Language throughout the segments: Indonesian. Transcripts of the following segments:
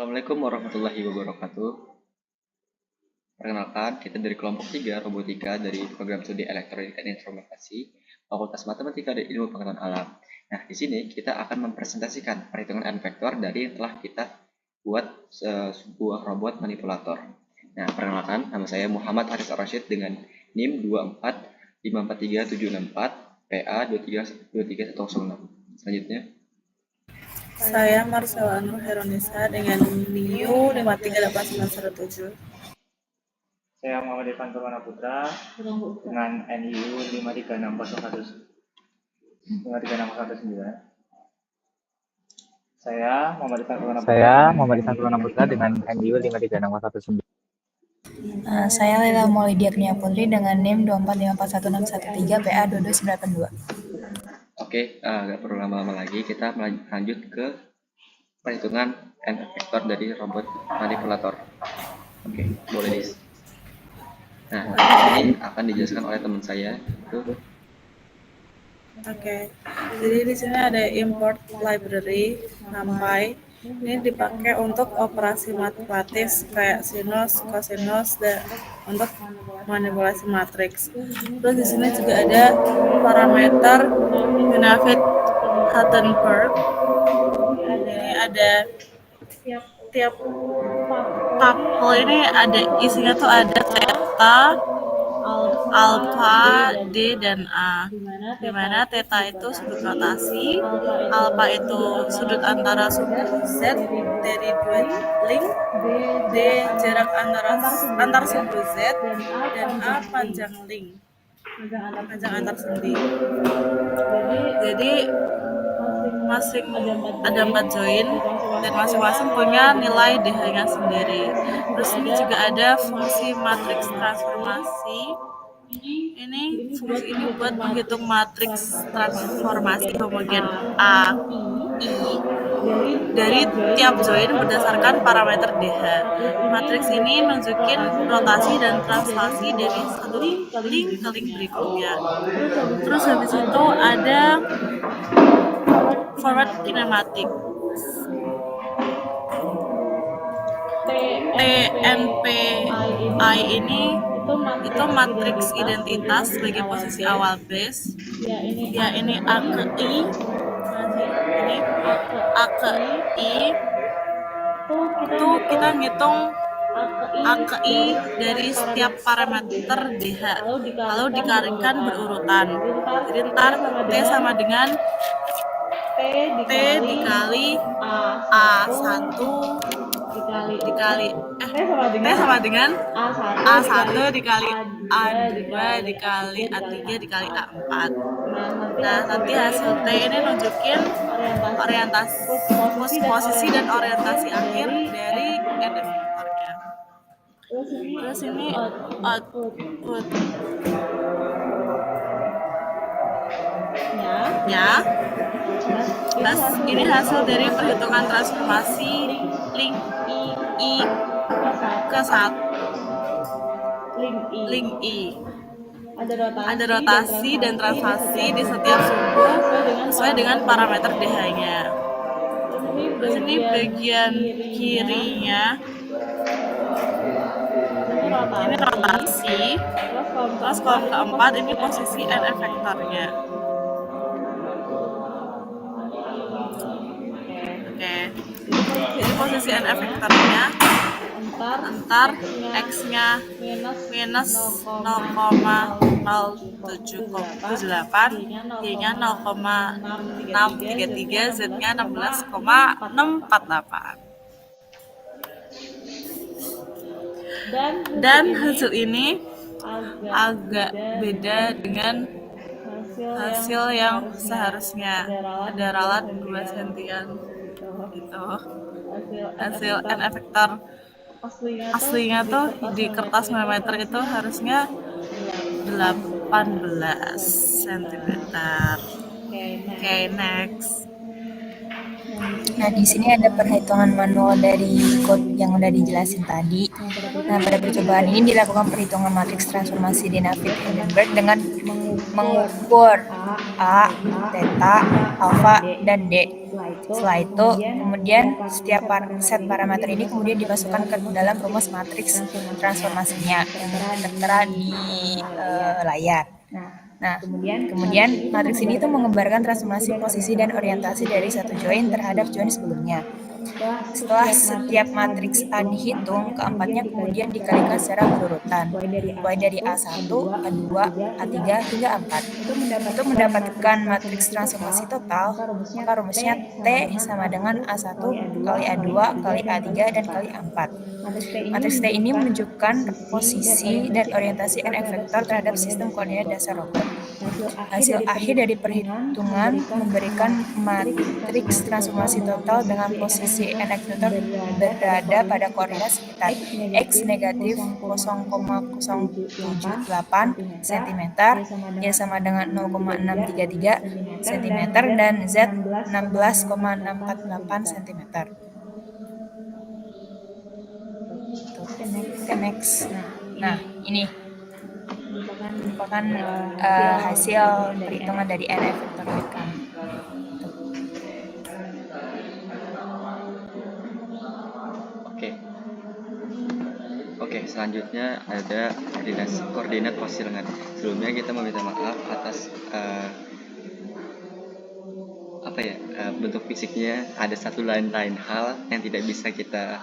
Assalamualaikum warahmatullahi wabarakatuh. Perkenalkan, kita dari kelompok 3 Robotika dari program studi Elektronik dan Informasi, Fakultas Matematika dan Ilmu Pengetahuan Alam. Nah, di sini kita akan mempresentasikan perhitungan n vektor dari yang telah kita buat sebuah robot manipulator. Nah, perkenalkan, nama saya Muhammad Haris Ar-Rasyid dengan NIM 2454374 PA 2323106. Selanjutnya, Saya Marcella Nur Heronisa dengan NIU 53897. Saya Muhammad Irfan Permana Putra dengan NIU 5360119. Saya Muhammad Irfan Permana Putra dengan NIU 5360119. Saya Lela Maulidia Kurnia Putri dengan NIM 2454113 PA 2292. Oke, nggak perlu lama-lama lagi, kita lanjut ke perhitungan n vektor dari robot manipulator. Oke, boleh dis. Nah, ini akan dijelaskan oleh teman saya. Oke, jadi di sini ada import library NumPy. Ini dipakai untuk operasi matematis kayak sinus, cosinus, dan untuk manipulasi matriks. Terus di sini juga ada parameter Unavit-Hutton curve. Ini ada tiap tuple ini ada isinya tuh ada theta, alpha, D, dan A, di mana theta itu sudut rotasi, alpha itu sudut antara sumbu Z dari dua link, D jarak antar sumbu Z, dan A panjang link, panjang antar sendi. Jadi masing ada 4 join dan masing-masing punya nilai DH-nya sendiri. Terus ini juga ada fungsi matriks transformasi. Ini fungsi ini buat menghitung matriks transformasi homogen A, I dari tiap join berdasarkan parameter DH. Matriks ini nunjukin rotasi dan translasi dari satu link ke link berikutnya. Terus habis itu ada forward kinematik. TNPI ini itu matriks identitas sebagai posisi awal base. Ya, ini A ke I. Ini A ke I. Itu kita ngitung A ke I dari setiap parameter DH, lalu dikalikan berurutan. Jadi ntar T sama dengan T dikali A1 dikali T sama dengan A1 dikali A2 dikali A3 dikali A4. Nah, nanti hasil T ini nunjukin orientasi posisi dan orientasi akhir dari n vektornya. Terus ini output ya. Terus ini hasil dari perhitungan transformasi link I ke 1 link I. Ada rotasi dan translasi di setiap sumbu sesuai dengan parameter DH-nya. Terus ini bagian kirinya ini rotasi. Terus kolom keempat ini posisi n vektornya. Oke, jadi posisi n vektornya antar x-nya minus 0,0778, y-nya 0,633, z-nya 16,648. Dan hasil ini agak beda dengan hasil yang seharusnya. Ada ralat 2 sentian gitu. Hasil n vektor aslinya tuh di kertas milimeter itu harusnya 18 cm. Oke, next. Nah, di sini ada perhitungan manual dari code yang udah dijelasin tadi. Nah, pada percobaan ini dilakukan perhitungan matriks transformasi Unavit-Hutton dengan mengukur A, theta, alfa, dan D. Setelah itu, kemudian setiap set parameter ini kemudian dimasukkan ke dalam rumus matriks transformasinya yang tertera di layar. Nah, kemudian matriks ini tuh menggambarkan transformasi posisi dan orientasi dari satu join terhadap join sebelumnya. Setelah setiap matriks A dihitung, keempatnya kemudian dikalikan secara berurutan, mulai dari A1, A2, A3, hingga A4. Untuk mendapatkan matriks transformasi total, maka rumusnya T sama dengan A1 kali A2 kali A3 dan kali A4. Matriks T ini menunjukkan posisi dan orientasi NF vektor terhadap sistem koordinat dasar robot. Hasil akhir dari perhitungan memberikan matriks transformasi total dengan posisi NF vektor berada pada koordinat sekitar X negatif 0,078 cm, Y sama dengan 0,633 cm, dan Z 16,648 cm. Oke, next. Nah, ini merupakan hasil perhitungan dari NF vektor kami. Oke, selanjutnya ada koordinat posisi lengan. Sebelumnya kita meminta maaf atas bentuk fisiknya ada satu lain hal yang tidak bisa kita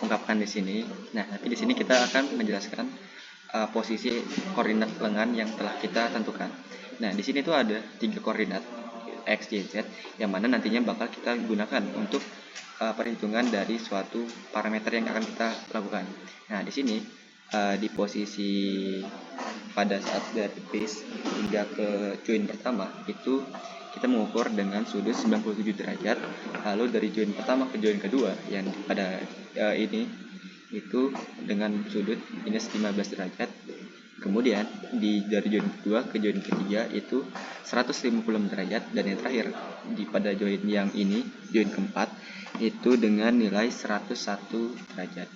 ungkapkan di sini. Nah, tapi di sini kita akan menjelaskan posisi koordinat lengan yang telah kita tentukan. Nah, di sini tuh ada 3 koordinat X, Y, Z yang mana nantinya bakal kita gunakan untuk perhitungan dari suatu parameter yang akan kita lakukan. Nah, di sini di posisi pada saat dari base hingga ke join pertama itu kita mengukur dengan sudut 97 derajat. Lalu dari join pertama ke join kedua yang pada ini itu dengan sudut minus 15 derajat. Kemudian dari join kedua ke join ketiga itu 150 derajat, dan yang terakhir pada join yang ini, join keempat, itu dengan nilai 101 derajat.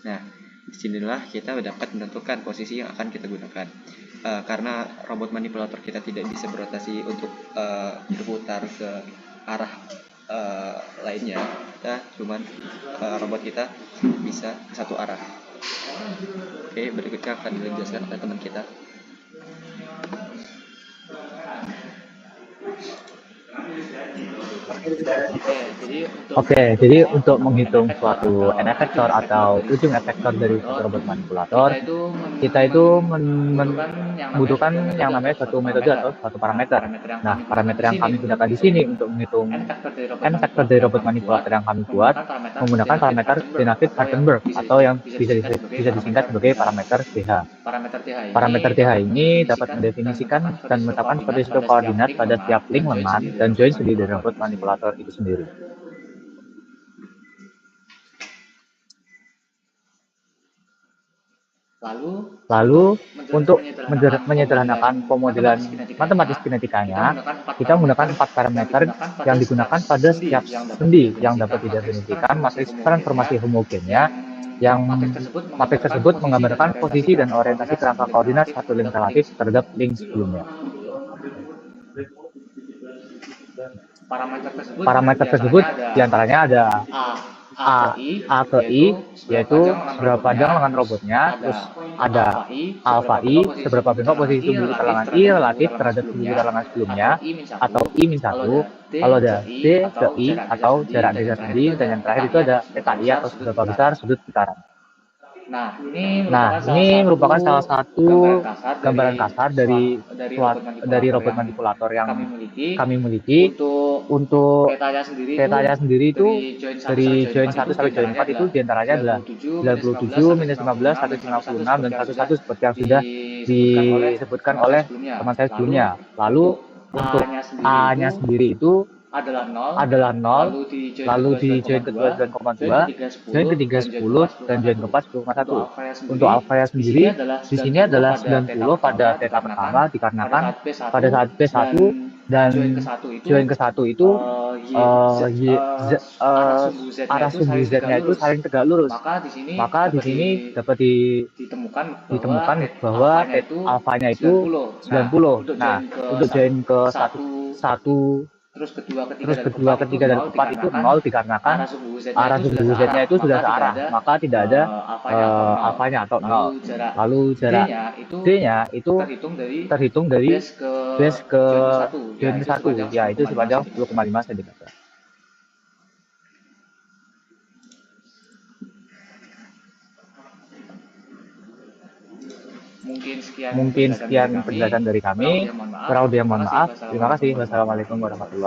Nah, disinilah kita dapat menentukan posisi yang akan kita gunakan. Karena robot manipulator kita tidak bisa berotasi untuk berputar ke arah lainnya, robot kita bisa satu arah. Oke, berikutnya akan dijelaskan oleh teman kita. Oke, jadi untuk menghitung suatu NF vektor atau ujung efektor dari suatu robot manipulator, kita itu membutuhkan yang namanya suatu metode atau suatu parameter. Nah, parameter yang kami gunakan di sini untuk menghitung N vektor dari robot manipulator yang kami buat menggunakan parameter Dinafit-Hardenberg atau yang bisa disingkat sebagai parameter TH. Parameter TH ini dapat mendefinisikan dan menetapkan suatu koordinat pada setiap link lengan dan join sendiri dari robot manipulator itu sendiri. Lalu untuk menyederhanakan pemodelan matematis kinetikanya, kita menggunakan 4 parameter yang digunakan pada setiap sendi yang dapat didefinisikan matriks transformasi homogennya, yang matriks tersebut menggambarkan posisi dan orientasi kerangka koordinat satu link relatif terhadap link sebelumnya. Parameter tersebut diantaranya ada A ke I, yaitu seberapa panjang lengan robotnya, terus ada alfa I, seberapa bengkok posisi tubuh putar lengan I relatif terhadap tubuh putar lengan sebelumnya, atau I-1, kalau ada D ke I atau jarak desa sendiri, dan yang terakhir itu ada theta I atau seberapa besar sudut putaran. Nah, ini merupakan salah satu gambaran kasar dari robot manipulator yang kami miliki. Untuk petanya sendiri itu dari join 1 sampai join 4 itu diantaranya adalah 97, minus 15, 156, dan 11 seperti yang sudah disebutkan oleh teman saya sebelumnya. Lalu untuk A-nya sendiri itu adalah 0, lalu di join kedua 9,2, join ketiga 10, dan join keempat 10,1. Untuk alfanya sendiri, di sini adalah 90 pada theta pertama dikarenakan pada saat P1 dan join ke 1 itu arah sumbu Z-nya itu saling tegak lurus. Maka di sini dapat ditemukan bahwa alfanya itu 90. Nah, untuk join ke 1, terus kedua, ketiga, dan keempat itu 0 dikarenakan arah sumbu Z-nya itu sudah searah, maka tidak ada alfanya atau 0. Lalu jarak D-nya itu terhitung dari base ke join ke 1, yaitu sepanjang 10,5 cm. Mungkin sekian penjelasan dari kami. Kurang lebih mohon maaf. Terima kasih. Wassalamualaikum warahmatullahi wabarakatuh.